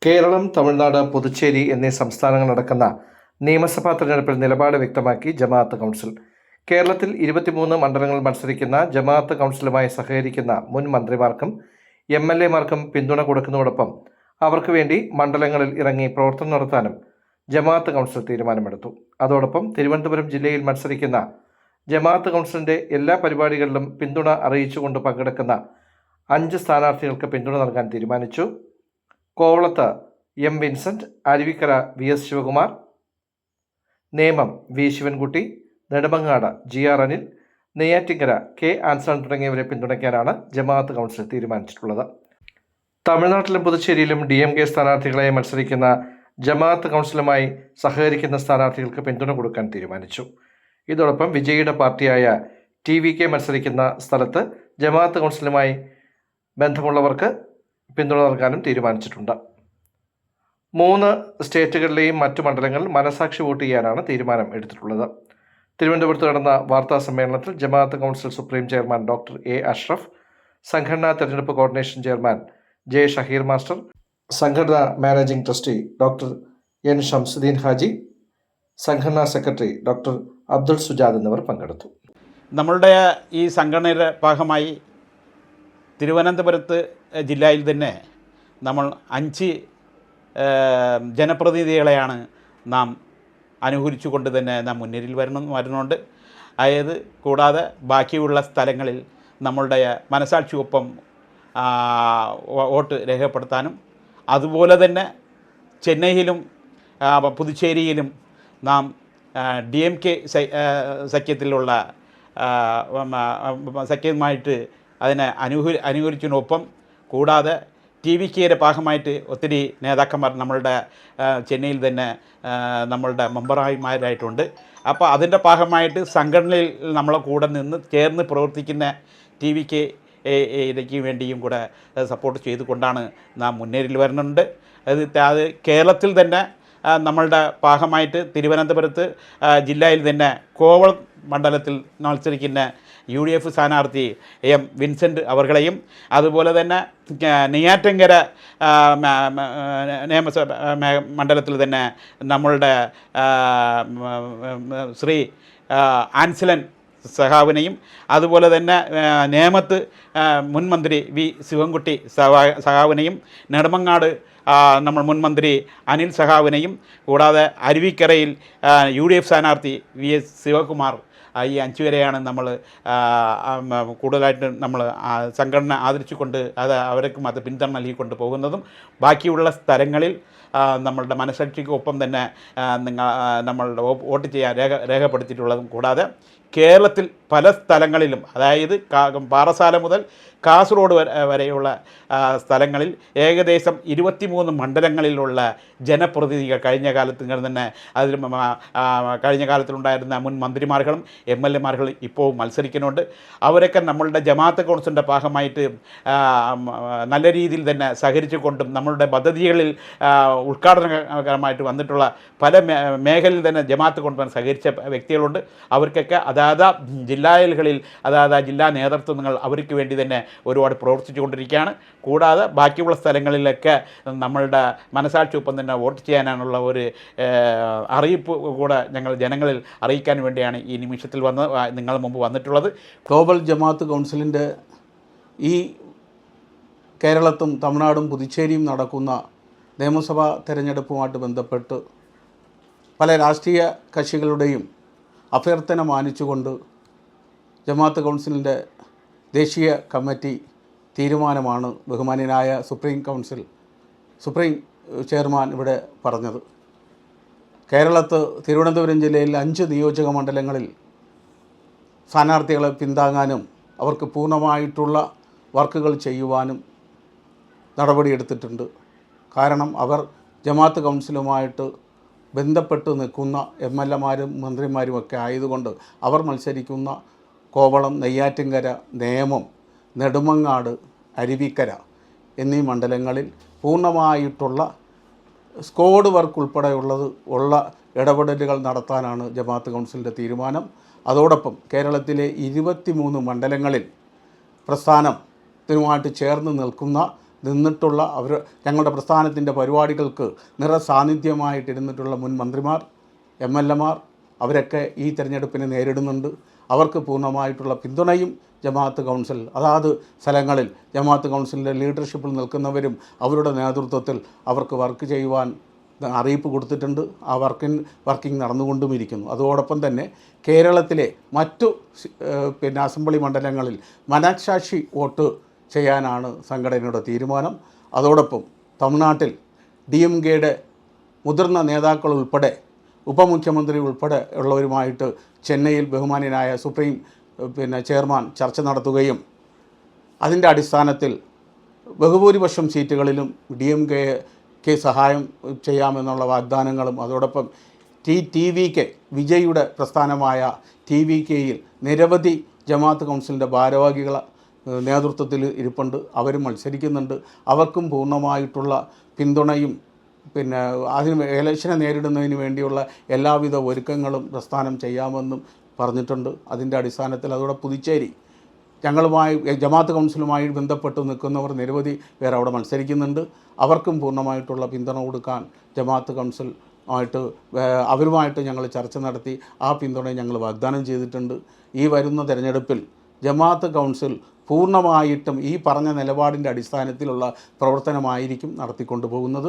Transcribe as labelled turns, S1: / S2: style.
S1: കേരളം, തമിഴ്നാട്, പുതുച്ചേരി എന്നീ സംസ്ഥാനങ്ങൾ നടക്കുന്ന നിയമസഭാ തെരഞ്ഞെടുപ്പിൽ നിലപാട് വ്യക്തമാക്കി ജമാഅത്ത് കൗൺസിൽ. കേരളത്തിൽ 23 മണ്ഡലങ്ങളിൽ മത്സരിക്കുന്ന ജമാഅത്ത് കൗൺസിലുമായി സഹകരിക്കുന്ന മുൻ മന്ത്രിമാർക്കും MLA-മാർക്കും പിന്തുണ കൊടുക്കുന്നതോടൊപ്പം അവർക്ക് വേണ്ടി മണ്ഡലങ്ങളിൽ ഇറങ്ങി പ്രവർത്തനം നടത്താനും ജമാഅത്ത് കൗൺസിൽ തീരുമാനമെടുത്തു. അതോടൊപ്പം തിരുവനന്തപുരം ജില്ലയിൽ മത്സരിക്കുന്ന ജമാഅത്ത് കൗൺസിലിന്റെ എല്ലാ പരിപാടികളിലും പിന്തുണ അറിയിച്ചുകൊണ്ട് പങ്കെടുക്കുന്ന 5 സ്ഥാനാർത്ഥികൾക്ക് പിന്തുണ നൽകാൻ തീരുമാനിച്ചു. കോവളത്ത് M. Vincent, Aruvikkara VS Sivakumar, Nemom V. Sivankutty, Nedumangad GR Anil, Neyyattinkara K. Anson തുടങ്ങിയവരെ പിന്തുണയ്ക്കാനാണ് ജമാഅത്ത് കൗൺസിൽ തീരുമാനിച്ചിട്ടുള്ളത്. തമിഴ്നാട്ടിലും പുതുച്ചേരിയിലും DMK സ്ഥാനാർത്ഥികളായി മത്സരിക്കുന്ന ജമാഅത്ത് കൗൺസിലുമായി സഹകരിക്കുന്ന സ്ഥാനാർത്ഥികൾക്ക് പിന്തുണ കൊടുക്കാൻ തീരുമാനിച്ചു. ഇതോടൊപ്പം വിജയിയുടെ പാർട്ടിയായ TVK മത്സരിക്കുന്ന സ്ഥലത്ത് ജമാഅത്ത് കൗൺസിലുമായി ബന്ധമുള്ളവർക്ക് പിന്തുണ നൽകാനും തീരുമാനിച്ചിട്ടുണ്ട്. 3 സ്റ്റേറ്റുകളിലെയും മറ്റു മണ്ഡലങ്ങളിൽ മനസാക്ഷി വോട്ട് ചെയ്യാനാണ് തീരുമാനം എടുത്തിട്ടുള്ളത്. തിരുവനന്തപുരത്ത് നടന്ന വാർത്താ സമ്മേളനത്തിൽ Jamaat council supreme chairman doctor A. Ashraf, സംഘടനാ തെരഞ്ഞെടുപ്പ് coordination chairman J. Shaheer master, സംഘടനാ managing trustee doctor N. Shamsuddin Haji, സംഘടനാ സെക്രട്ടറി ഡോക്ടർ അബ്ദുൾ സുജാദ് എന്നിവർ പങ്കെടുത്തു.
S2: നമ്മളുടെ ഈ സംഘടനയുടെ ഭാഗമായി തിരുവനന്തപുരത്ത് ജില്ലയിൽ തന്നെ നമ്മൾ 5 ജനപ്രതിനിധികളെയാണ് നാം അനുകൂലിച്ചുകൊണ്ട് തന്നെ നാം മുന്നിൽ വരുന്നുണ്ട്. അതായത് കൂടാതെ ബാക്കിയുള്ള സ്ഥലങ്ങളിൽ നമ്മളുടെ മനസാക്ഷിയൊപ്പം വോട്ട് രേഖപ്പെടുത്താനും, അതുപോലെ തന്നെ ചെന്നൈയിലും പുതുച്ചേരിയിലും നാം DMK സഖ്യത്തിലുള്ള സഖ്യവുമായിട്ട് അതിനെ അനുകൂലിച്ചതിനൊപ്പം കൂടാതെ TVKയുടെ ഭാഗമായിട്ട് ഒത്തിരി നേതാക്കന്മാർ നമ്മളുടെ ചെന്നൈയിൽ തന്നെ നമ്മളുടെ മെമ്പർമാരായിട്ടുണ്ട്. അപ്പോൾ അതിൻ്റെ ഭാഗമായിട്ട് സംഘടനയിൽ നമ്മളെ കൂടെ നിന്ന് ചേർന്ന് പ്രവർത്തിക്കുന്ന TVKയ്ക്ക് വേണ്ടിയും കൂടെ സപ്പോർട്ട് ചെയ്തുകൊണ്ടാണ് നാം മുന്നേറിൽ വരുന്നുണ്ട്. അത് കേരളത്തിൽ തന്നെ നമ്മളുടെ ഭാഗമായിട്ട് തിരുവനന്തപുരത്ത് ജില്ലയിൽ തന്നെ കോവളം മണ്ഡലത്തിൽ മത്സരിക്കുന്ന UDF സ്ഥാനാർത്ഥി M. വിൻസെൻ്റ് അവർകളെയും, അതുപോലെ തന്നെ നെയ്യാറ്റിങ്കര നിയമസഭ മണ്ഡലത്തിൽ തന്നെ നമ്മളുടെ ശ്രീ ആൻസലൻ സഖാവിനെയും, അതുപോലെ തന്നെ നേമത്ത് മുൻ മന്ത്രി V. ശിവൻകുട്ടി സഖാവിനെയും, നെടുമങ്ങാട് നമ്മൾ മുൻ മന്ത്രി അനിൽ സഖാവിനെയും, കൂടാതെ അരുവിക്കരയിൽ UDF സ്ഥാനാർത്ഥി VS ശിവകുമാർ, ഈ 5 പേരെയാണ് നമ്മൾ കൂടുതലായിട്ട് നമ്മൾ സംഘടന ആദരിച്ചുകൊണ്ട് അവർക്കും അത് പിന്തുണ നൽകിക്കൊണ്ട് പോകുന്നതും. ബാക്കിയുള്ള സ്ഥലങ്ങളിൽ നമ്മളുടെ മനസാക്ഷിക്കൊപ്പം തന്നെ നമ്മളുടെ വോട്ട് ചെയ്യാൻ രേഖപ്പെടുത്തിയിട്ടുള്ളതും. കൂടാതെ കേരളത്തിൽ പല സ്ഥലങ്ങളിലും, അതായത് പാറശാല മുതൽ കാസർഗോഡ് വരെയുള്ള സ്ഥലങ്ങളിൽ ഏകദേശം 23 മണ്ഡലങ്ങളിലുള്ള ജനപ്രതിനിധികൾ കഴിഞ്ഞ കാലത്ത് തന്നെ അതിൽ കഴിഞ്ഞ കാലത്തിലുണ്ടായിരുന്ന മുൻ മന്ത്രിമാர்களுം MLA-മാர்களுം ഇപ്പോൾ മത്സരിക്കുന്നുണ്ട്. അവരൊക്കെ നമ്മളുടെ ജമാഅത്ത് കൗൺസിലിൻ്റെ ഭാഗമായിട്ട് നല്ല രീതിയിൽ തന്നെ സഹകരിച്ചുകൊണ്ടും നമ്മളുടെ പദ്ധതികളിൽ ഉദ്ഘാടനകരമായിട്ട് വന്നിട്ടുള്ള പല മേഖലയിൽ തന്നെ ജമാഅത്ത് കൗൺസിൽ സഹകരിച്ച വ്യക്തികളുണ്ട്. അവർക്കൊക്കെ അതാത് ജില്ലകളിൽ അതാത് ജില്ലാ നേതൃത്വങ്ങൾ അവർക്ക് വേണ്ടി തന്നെ ഒരുപാട് പ്രവർത്തിച്ചു കൊണ്ടിരിക്കുകയാണ്. കൂടാതെ ബാക്കിയുള്ള സ്ഥലങ്ങളിലൊക്കെ നമ്മളുടെ മനസാക്ഷിയൊപ്പം തന്നെ വോട്ട് ചെയ്യാനുള്ള ഒരു അറിയിപ്പ് കൂടെ ഞങ്ങൾ ജനങ്ങളിൽ അറിയിക്കാൻ വേണ്ടിയാണ് ഈ നിമിഷത്തിൽ നിങ്ങളുടെ മുമ്പ് വന്നിട്ടുള്ളത്.
S3: ഗ്ലോബൽ ജമാഅത്ത് കൗൺസിലിൻ്റെ ഈ കേരളത്തും തമിഴ്നാടും പുതുച്ചേരിയും നടക്കുന്ന നിയമസഭാ തെരഞ്ഞെടുപ്പുമായിട്ട് ബന്ധപ്പെട്ട് പല രാഷ്ട്രീയ കക്ഷികളുടെയും അഭ്യർത്ഥന മാനിച്ചുകൊണ്ട് ജമാഅത്ത് കൗൺസിലിൻ്റെ ദേശീയ കമ്മിറ്റി തീരുമാനമാണ് ബഹുമാന്യനായ സുപ്രീം ചെയർമാൻ ഇവിടെ പറഞ്ഞത്. കേരളത്ത് തിരുവനന്തപുരം ജില്ലയിൽ 5 നിയോജക മണ്ഡലങ്ങളിൽ സ്ഥാനാർത്ഥികളെ പിന്താങ്ങാനും അവർക്ക് പൂർണ്ണമായിട്ടുള്ള വർക്കുകൾ ചെയ്യുവാനും നടപടിയെടുത്തിട്ടുണ്ട്. കാരണം അവർ ജമാഅത്ത് കൗൺസിലുമായിട്ട് ബന്ധപ്പെട്ട് നിൽക്കുന്ന MLA-മാരും മന്ത്രിമാരുമൊക്കെ ആയതുകൊണ്ട് അവർ മത്സരിക്കുന്ന കോവളം, നെയ്യാറ്റിങ്കര, നേമം, നെടുമങ്ങാട്, അരുവിക്കര എന്നീ മണ്ഡലങ്ങളിൽ പൂർണ്ണമായിട്ടുള്ള സ്ക്വാഡ് വർക്ക് ഉള്ള ഇടപെടലുകൾ നടത്താനാണ് ജമാഅത്ത് കൗൺസിലിൻ്റെ തീരുമാനം. അതോടൊപ്പം കേരളത്തിലെ 23 മണ്ഡലങ്ങളിൽ പ്രസ്ഥാനത്തിനുമായിട്ട് ചേർന്ന് നിൽക്കുന്ന നിന്നിട്ടുള്ള ഞങ്ങളുടെ പ്രസ്ഥാനത്തിൻ്റെ പരിപാടികൾക്ക് നിറസാന്നിധ്യമായിട്ടിരുന്നിട്ടുള്ള മുൻ മന്ത്രിമാർ, MLA മാർ അവരൊക്കെ ഈ തെരഞ്ഞെടുപ്പിനെ നേരിടുന്നുണ്ട്. അവർക്ക് പൂർണ്ണമായിട്ടുള്ള പിന്തുണയും ജമാഅത്ത് കൗൺസിൽ അതാത് സ്ഥലങ്ങളിൽ ജമാഅത്ത് കൗൺസിലിൻ്റെ ലീഡർഷിപ്പിൽ നിൽക്കുന്നവരും അവരുടെ നേതൃത്വത്തിൽ അവർക്ക് വർക്ക് ചെയ്യുവാൻ അറിയിപ്പ് കൊടുത്തിട്ടുണ്ട്. ആ വർക്കിംഗ് നടന്നുകൊണ്ടുമിരിക്കുന്നു. അതോടൊപ്പം തന്നെ കേരളത്തിലെ മറ്റു അസംബ്ലി മണ്ഡലങ്ങളിൽ മനഃസാക്ഷി വോട്ട് ചെയ്യാനാണ് സംഘടനയുടെ തീരുമാനം. അതോടൊപ്പം തമിഴ്നാട്ടിൽ DMKയുടെ മുതിർന്ന നേതാക്കൾ ഉൾപ്പെടെ ഉപമുഖ്യമന്ത്രി ഉൾപ്പെടെ ഉള്ളവരുമായിട്ട് ചെന്നൈയിൽ ബഹുമാന്യനായ സുപ്രീം ചെയർമാൻ ചർച്ച നടത്തുകയും അതിൻ്റെ അടിസ്ഥാനത്തിൽ ബഹുഭൂരിപക്ഷം സീറ്റുകളിലും DMKക്ക് സഹായം ചെയ്യാമെന്നുള്ള വാഗ്ദാനങ്ങളും അതോടൊപ്പം TVK വിജയുടെ പ്രസ്ഥാനമായ TVKയിൽ നിരവധി ജമാഅത്ത് കൗൺസിലിൻ്റെ ഭാരവാഹികൾ നേതൃത്വത്തിൽ ഇരിപ്പുണ്ട്. അവരും മത്സരിക്കുന്നുണ്ട്. അവർക്കും പൂർണ്ണമായിട്ടുള്ള പിന്തുണയും അതിന് ഇലക്ഷനെ നേരിടുന്നതിന് വേണ്ടിയുള്ള എല്ലാവിധ ഒരുക്കങ്ങളും പ്രസ്ഥാനം ചെയ്യാമെന്നും പറഞ്ഞിട്ടുണ്ട്. അതിൻ്റെ അടിസ്ഥാനത്തിൽ അതോടെ പുതുച്ചേരി ഞങ്ങളുമായി ജമാഅത്ത് കൗൺസിലുമായി ബന്ധപ്പെട്ട് നിൽക്കുന്നവർ നിരവധി പേർ അവിടെ മത്സരിക്കുന്നുണ്ട്. അവർക്കും പൂർണ്ണമായിട്ടുള്ള പിന്തുണ കൊടുക്കാൻ ജമാഅത്ത് കൗൺസിൽ അവരുമായിട്ട് ഞങ്ങൾ ചർച്ച നടത്തി ആ പിന്തുണ ഞങ്ങൾ വാഗ്ദാനം ചെയ്തിട്ടുണ്ട്. ഈ വരുന്ന തെരഞ്ഞെടുപ്പിൽ ജമാഅത്ത് കൗൺസിൽ പൂർണ്ണമായിട്ടും ഈ പറഞ്ഞ നിലപാടിൻ്റെ അടിസ്ഥാനത്തിലുള്ള പ്രവർത്തനമായിരിക്കും നടത്തിക്കൊണ്ടു പോകുന്നത്.